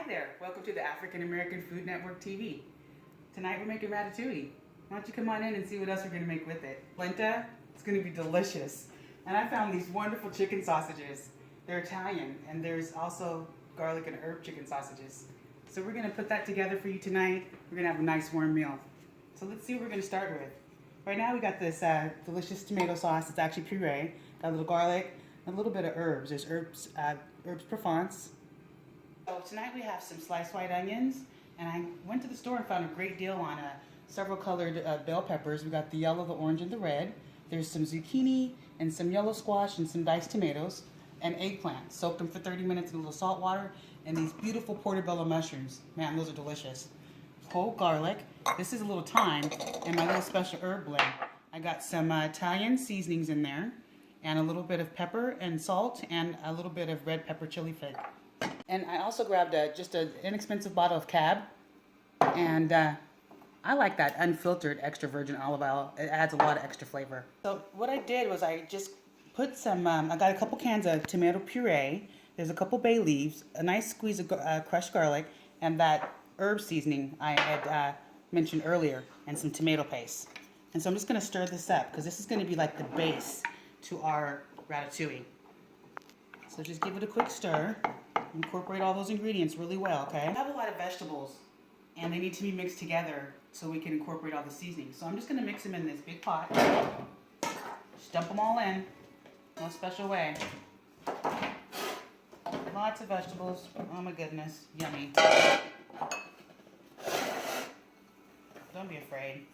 there, welcome to the African American Food Network TV. Tonight we're making ratatouille. Why don't you come on in and see what else we're going to make with it. Polenta, it's going to be delicious. And I found these wonderful chicken sausages. They're Italian, and there's also garlic and herb chicken sausages. So we're going to put that together for you tonight. We're going to have a nice warm meal. So let's see what we're going to start with. Right now we got this delicious tomato sauce. It's actually puree. Got a little garlic, a little bit of herbs. There's herbs Provence. So tonight we have some sliced white onions, and I went to the store and found a great deal on several colored bell peppers. We got the yellow, the orange, and the red. There's some zucchini and some yellow squash and some diced tomatoes and eggplant. Soaked them for 30 minutes in a little salt water, and these beautiful portobello mushrooms. Man, those are delicious. Whole garlic. This is a little thyme and my little special herb blend. I got some Italian seasonings in there, and a little bit of pepper and salt, and a little bit of red pepper chili flake. And I also grabbed just an inexpensive bottle of Cab, and I like that unfiltered extra virgin olive oil. It adds a lot of extra flavor. So what I did was I just put some, I got a couple cans of tomato puree, there's a couple bay leaves, a nice squeeze of crushed garlic, and that herb seasoning I had mentioned earlier, and some tomato paste. And so I'm just going to stir this up, because this is going to be like the base to our ratatouille. So just give it a quick stir. Incorporate all those ingredients really well, okay? I have a lot of vegetables, and they need to be mixed together so we can incorporate all the seasonings. So I'm just going to mix them in this big pot. Just dump them all in. No special way. Lots of vegetables. Oh my goodness. Yummy. Don't be afraid.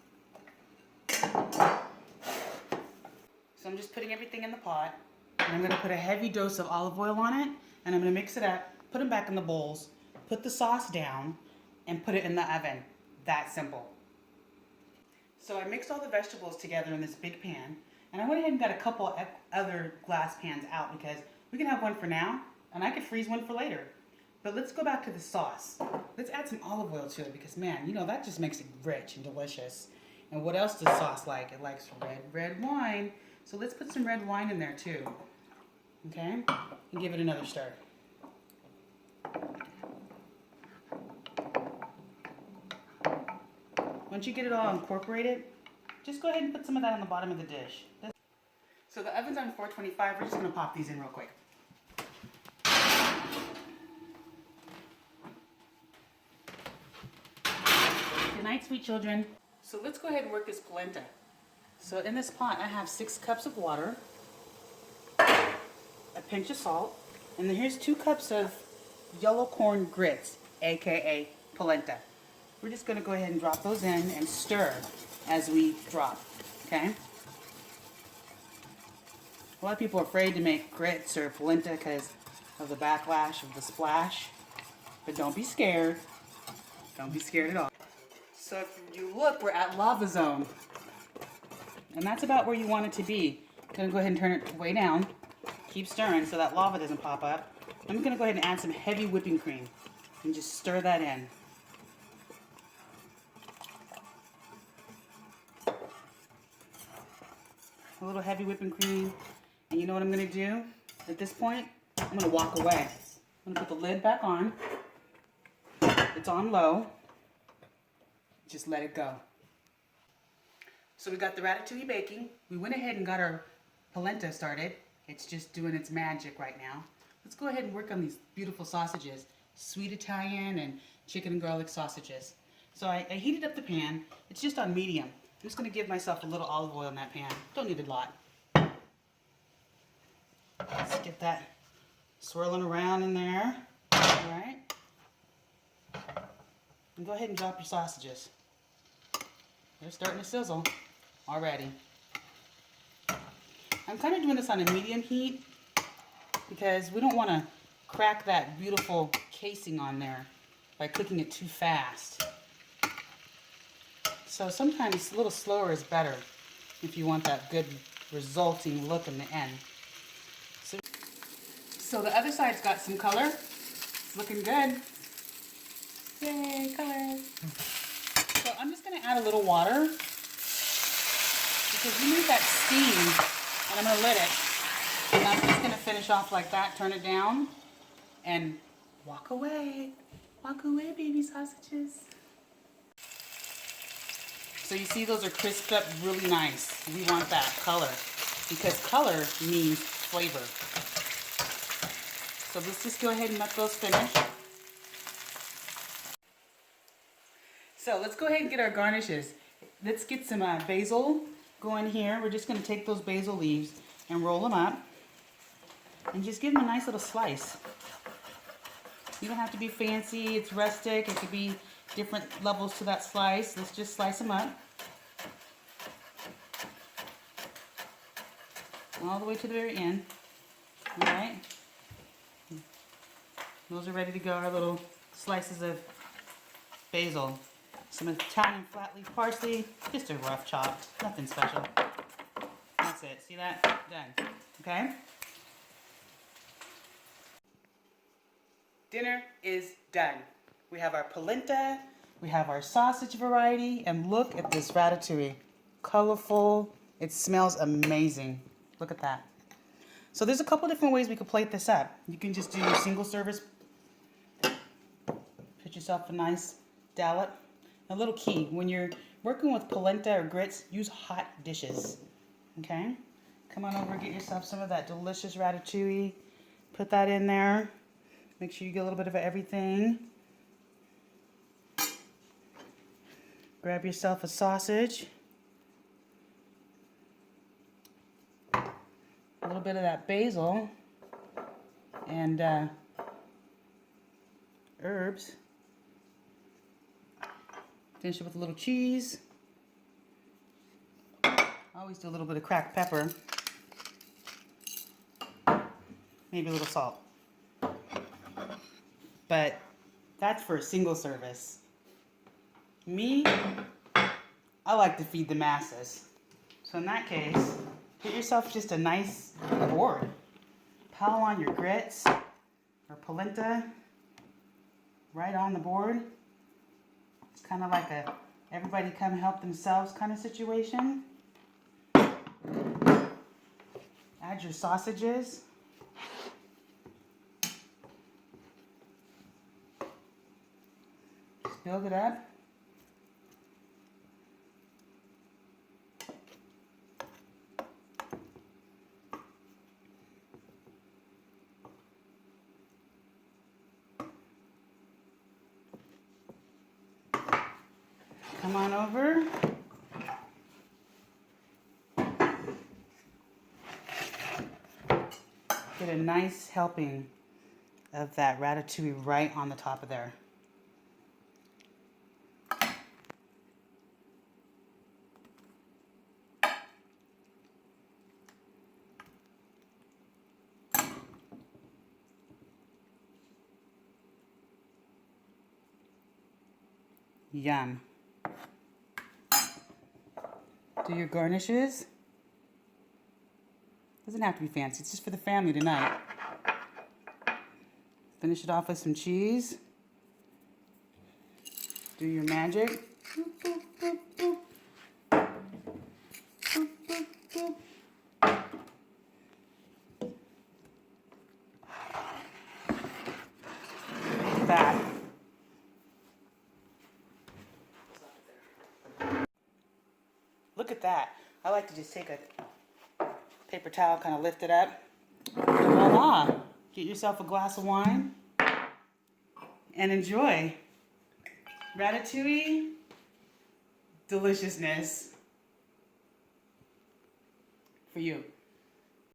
So I'm just putting everything in the pot, and I'm going to put a heavy dose of olive oil on it, and I'm going to mix it up, put them back in the bowls, put the sauce down, and put it in the oven. That simple. So I mixed all the vegetables together in this big pan, and I went ahead and got a couple other glass pans out because we can have one for now, and I could freeze one for later. But let's go back to the sauce. Let's add some olive oil to it because, man, you know, that just makes it rich and delicious. And what else does sauce like? It likes red wine. So let's put some red wine in there too. Okay? And give it another stir. Once you get it all incorporated, just go ahead and put some of that on the bottom of the dish. So the oven's on 425. We're just going to pop these in real quick. Good night, sweet children. So let's go ahead and work this polenta. So in this pot, I have 6 cups of water, a pinch of salt, and then here's 2 cups of yellow corn grits, aka polenta. We're just going to go ahead and drop those in and stir as we drop, okay? A lot of people are afraid to make grits or polenta because of the backlash of the splash, but don't be scared. Don't be scared at all. So if you look, we're at lava zone, and that's about where you want it to be. I'm going to go ahead and turn it way down. Keep stirring so that lava doesn't pop up. I'm going to go ahead and add some heavy whipping cream and just stir that in. A little heavy whipping cream. And you know what I'm going to do at this point? I'm going to walk away. I'm going to put the lid back on. It's on low. Just let it go. So we got the ratatouille baking. We went ahead and got our polenta started. It's just doing its magic right now. Let's go ahead and work on these beautiful sausages. Sweet Italian and chicken and garlic sausages. So I heated up the pan. It's just on medium. I'm just going to give myself a little olive oil in that pan. Don't need a lot. Let's get that swirling around in there. All right. And go ahead and drop your sausages. They're starting to sizzle already. I'm kind of doing this on a medium heat because we don't want to crack that beautiful casing on there by cooking it too fast. So sometimes a little slower is better if you want that good resulting look in the end. So the other side's got some color. It's looking good. Yay, color. So I'm just going to add a little water because you need that steam, and I'm going to let it. And I'm just going to finish off like that, turn it down, and walk away. Walk away, baby sausages. So you see those are crisped up really nice. We want that color because color means flavor. So let's just go ahead and let those finish. So let's go ahead and get our garnishes. Let's get some basil going here. We're just going to take those basil leaves and roll them up and just give them a nice little slice. You don't have to be fancy. It's rustic. It could be different levels to that slice. Let's just slice them up. All the way to the very end. Alright. Those are ready to go. Our little slices of basil. Some Italian flat leaf parsley. Just a rough chop. Nothing special. That's it. See that? Done. Okay? Dinner is done. We have our polenta, we have our sausage variety, and look at this ratatouille. Colorful. It smells amazing. Look at that. So there's a couple different ways we could plate this up. You can just do your single service. Put yourself a nice dollop. A little key, when you're working with polenta or grits, use hot dishes. Okay? Come on over and get yourself some of that delicious ratatouille. Put that in there. Make sure you get a little bit of everything. Grab yourself a sausage. A little bit of that basil. And herbs. Finish it with a little cheese. I always do a little bit of cracked pepper. Maybe a little salt. But that's for a single service. Me, I like to feed the masses. So in that case, get yourself just a nice board. Pile on your grits or polenta right on the board. It's kind of like a everybody come help themselves kind of situation. Add your sausages. Build it up. Come on over. Get a nice helping of that ratatouille right on the top of there. Yum. Do your garnishes. Doesn't have to be fancy. It's just for the family tonight. Finish it off with some cheese. Do your magic. Boop, boop, boop, boop. Boop, boop, boop. Look at that. Look at that. I like to just take a paper towel, kind of lift it up. Voila! Get yourself a glass of wine and enjoy. Ratatouille deliciousness for you.